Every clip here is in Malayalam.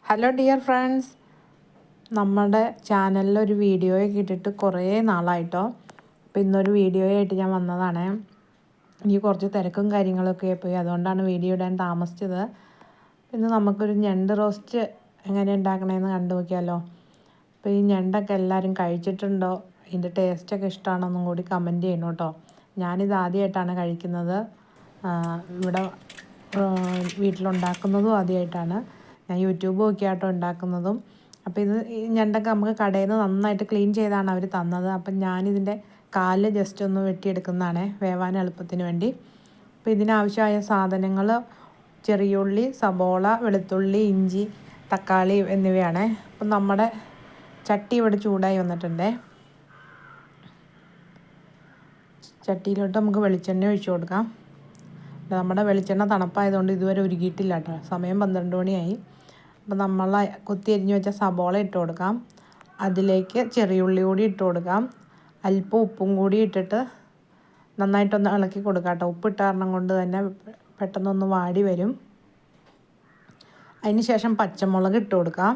ഹലോ ഡിയർ ഫ്രണ്ട്സ്, നമ്മുടെ ചാനലിലൊരു വീഡിയോയൊക്കെ ഇട്ടിട്ട് കുറേ നാളായിട്ടോ. അപ്പോൾ ഇന്നൊരു വീഡിയോയായിട്ട് ഞാൻ വന്നതാണ്. എനിക്ക് കുറച്ച് തിരക്കും കാര്യങ്ങളൊക്കെ പോയി, അതുകൊണ്ടാണ് വീഡിയോ ഇടാൻ താമസിച്ചത്. ഇന്ന് നമുക്കൊരു ഞണ്ട് റോസ്റ്റ് എങ്ങനെ ഉണ്ടാക്കണമെന്ന് കണ്ടു നോക്കിയാലോ. അപ്പോൾ ഈ ഞണ്ടൊക്കെ എല്ലാവരും കഴിച്ചിട്ടുണ്ടോ, ഇതിൻ്റെ ടേസ്റ്റൊക്കെ ഇഷ്ടമാണെന്നും കൂടി കമൻറ്റ് ചെയ്യണം കേട്ടോ. ഞാനിത് ആദ്യമായിട്ടാണ് കഴിക്കുന്നത്, ഇവിടെ വീട്ടിലുണ്ടാക്കുന്നതും ആദ്യമായിട്ടാണ്. ഞാൻ യൂട്യൂബ് നോക്കിയാട്ടോ ഉണ്ടാക്കുന്നതും. അപ്പോൾ ഈ ഞണ്ടൊക്കെ നമുക്ക് കടയിൽ നിന്ന് നന്നായിട്ട് ക്ലീൻ ചെയ്താണ് അവർ തന്നത്. അപ്പം ഞാനിതിൻ്റെ കാല് ജസ്റ്റ് ഒന്ന് വെട്ടിയെടുക്കുന്നതാണ് വേവാൻ എളുപ്പത്തിന് വേണ്ടി. അപ്പോൾ ഇതിനാവശ്യമായ സാധനങ്ങൾ ചെറിയുള്ളി, സബോള, വെളുത്തുള്ളി, ഇഞ്ചി, തക്കാളി എന്നിവയാണ്. അപ്പം നമ്മുടെ ചട്ടി ഇവിടെ ചൂടായി വന്നിട്ടുണ്ട്. ചട്ടിയിലോട്ട് നമുക്ക് വെളിച്ചെണ്ണ ഒഴിച്ചു കൊടുക്കാം. നമ്മുടെ വെളിച്ചെണ്ണ തണുപ്പായതുകൊണ്ട് ഇതുവരെ ഉരുകിയിട്ടില്ല കേട്ടോ. സമയം 12 മണിയായി. അപ്പോൾ നമ്മൾ കൊത്തി അരിഞ്ഞ് വെച്ച സബോള ഇട്ട് കൊടുക്കാം. അതിലേക്ക് ചെറിയുള്ളി കൂടി ഇട്ട് കൊടുക്കാം. അല്പം ഉപ്പും കൂടി ഇട്ടിട്ട് നന്നായിട്ടൊന്ന് ഇളക്കി കൊടുക്കാം കേട്ടോ. ഉപ്പിട്ട കാരണം കൊണ്ട് തന്നെ പെട്ടെന്നൊന്ന് വാടി വരും. അതിന് ശേഷം പച്ചമുളക് ഇട്ട് കൊടുക്കാം.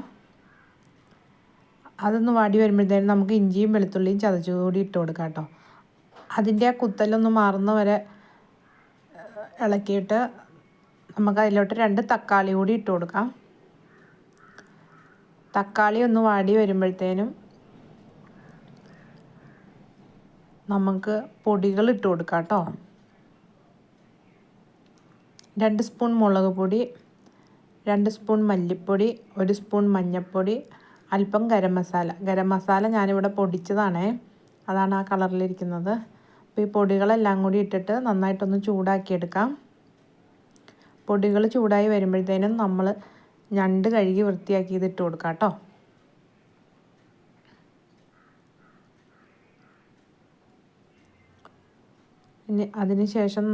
അതൊന്ന് വാടി വരുമ്പോഴത്തേനും നമുക്ക് ഇഞ്ചിയും വെളുത്തുള്ളിയും ചതച്ച് കൂടി ഇട്ട് കൊടുക്കാം കേട്ടോ. അതിൻ്റെ ആ കുത്തലൊന്ന് മാറുന്ന വരെ ഇളക്കിയിട്ട് നമുക്ക് അതിലോട്ട് 2 തക്കാളി കൂടി ഇട്ട് കൊടുക്കാം. തക്കാളി ഒന്ന് വാടി വരുമ്പോഴത്തേനും നമുക്ക് പൊടികൾ ഇട്ട് കൊടുക്കാം കേട്ടോ. 2 സ്പൂൺ മുളക് പൊടി, 2 സ്പൂൺ മല്ലിപ്പൊടി, 1 സ്പൂൺ മഞ്ഞൾപ്പൊടി, അല്പം ഗരം മസാല ഞാനിവിടെ പൊടിച്ചതാണേ, അതാണ് ആ കളറിലിരിക്കുന്നത്. അപ്പോൾ ഈ പൊടികളെല്ലാം കൂടി ഇട്ടിട്ട് നന്നായിട്ടൊന്ന് ചൂടാക്കിയെടുക്കാം. പൊടികൾ ചൂടായി വരുമ്പോഴത്തേനും നമ്മൾ ഞണ്ട് കഴുകി വൃത്തിയാക്കി ഇതിട്ട് കൊടുക്കാം കേട്ടോ. ഇനി അതിന് ശേഷം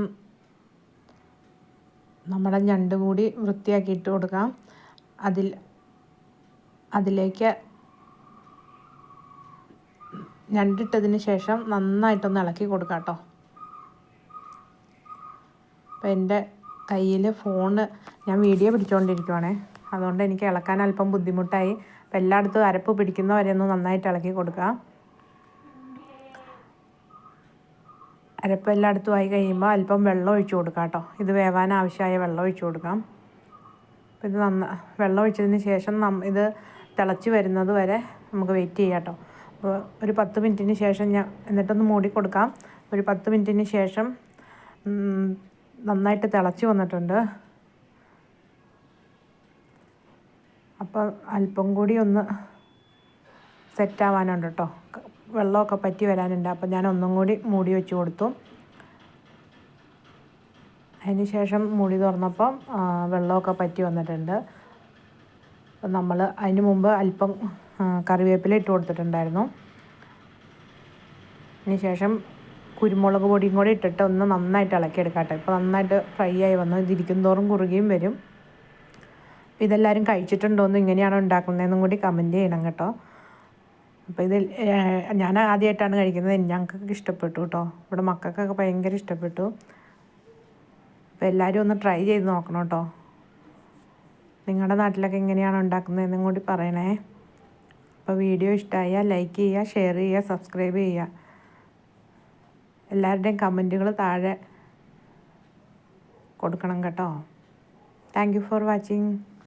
നമ്മുടെ ഞണ്ട് കൂടി വൃത്തിയാക്കി ഇട്ട് കൊടുക്കാം. അതിലേക്ക് ഞണ്ടിട്ടതിന് ശേഷം നന്നായിട്ടൊന്ന് ഇളക്കി കൊടുക്കാം കേട്ടോ. അപ്പോൾ എൻ്റെ കയ്യിൽ ഫോണ്, ഞാൻ വീഡിയോ പിടിച്ചുകൊണ്ടിരിക്കുവാണേ, അതുകൊണ്ട് എനിക്ക് ഇളക്കാൻ അല്പം ബുദ്ധിമുട്ടായി. അപ്പോൾ എല്ലായിടത്തും അരപ്പ് പിടിക്കുന്ന വരെ ഒന്ന് നന്നായിട്ട് ഇളക്കി കൊടുക്കാം. അരപ്പ് എല്ലായിടത്തും ആയി കഴിയുമ്പോൾ അല്പം വെള്ളം ഒഴിച്ചു കൊടുക്കാം കേട്ടോ. ഇത് വേവാൻ ആവശ്യമായ വെള്ളം ഒഴിച്ചു കൊടുക്കാം. അപ്പോൾ ഇത് വെള്ളം ഒഴിച്ചതിന് ശേഷം ഇത് തിളച്ച് വരുന്നത് വരെ നമുക്ക് വെയിറ്റ് ചെയ്യാം കേട്ടോ. അപ്പോൾ ഒരു 10 മിനിറ്റിന് ശേഷം എന്നിട്ടൊന്ന് മൂടി കൊടുക്കാം. ഒരു 10 മിനിറ്റിന് ശേഷം നന്നായിട്ട് തിളച്ച് വന്നിട്ടുണ്ട്. അപ്പോൾ അല്പം കൂടി ഒന്ന് സെറ്റാവാനുണ്ട് കേട്ടോ. വെള്ളമൊക്കെ പറ്റി വരാനുണ്ട്. അപ്പോൾ ഞാൻ ഒന്നും കൂടി മൂടി വെച്ച് കൊടുത്തു. അതിന് ശേഷം മൂടി തുറന്നപ്പം വെള്ളമൊക്കെ പറ്റി വന്നിട്ടുണ്ട്. അപ്പം നമ്മൾ അതിന് മുമ്പ് അല്പം കറിവേപ്പില ഇട്ട് കൊടുത്തിട്ടുണ്ടായിരുന്നു. അതിന് ശേഷം കുരുമുളക് പൊടിയും കൂടി ഇട്ടിട്ട് ഒന്ന് നന്നായിട്ട് ഇളക്കിയെടുക്കാം കേട്ടോ. ഇപ്പോൾ നന്നായിട്ട് ഫ്രൈ ആയി വന്നു. ഇതിരിക്കും തോറും കുറുകിയും വരും. ഇതെല്ലാവരും കഴിച്ചിട്ടുണ്ടോയെന്നും ഇങ്ങനെയാണോ ഉണ്ടാക്കുന്നതെന്നും കൂടി കമൻറ്റ് ചെയ്യണം കേട്ടോ. അപ്പോൾ ഇത് ഞാൻ ആദ്യമായിട്ടാണ് കഴിക്കുന്നത്. ഞങ്ങൾക്കൊക്കെ ഇഷ്ടപ്പെട്ടു കേട്ടോ. ഇവിടെ മക്കൾക്കൊക്കെ ഭയങ്കര ഇഷ്ടപ്പെട്ടു. അപ്പോൾ എല്ലാവരും ഒന്ന് ട്രൈ ചെയ്ത് നോക്കണം കേട്ടോ. നിങ്ങളുടെ നാട്ടിലൊക്കെ എങ്ങനെയാണോ ഉണ്ടാക്കുന്നതെന്നും കൂടി പറയണേ. അപ്പോൾ വീഡിയോ ഇഷ്ടമായാൽ ലൈക്ക് ചെയ്യുക, ഷെയർ ചെയ്യുക, സബ്സ്ക്രൈബ് ചെയ്യുക. എല്ലാവരുടെയും കമൻറ്റുകൾ താഴെ കൊടുക്കണം കേട്ടോ. Thank you for watching.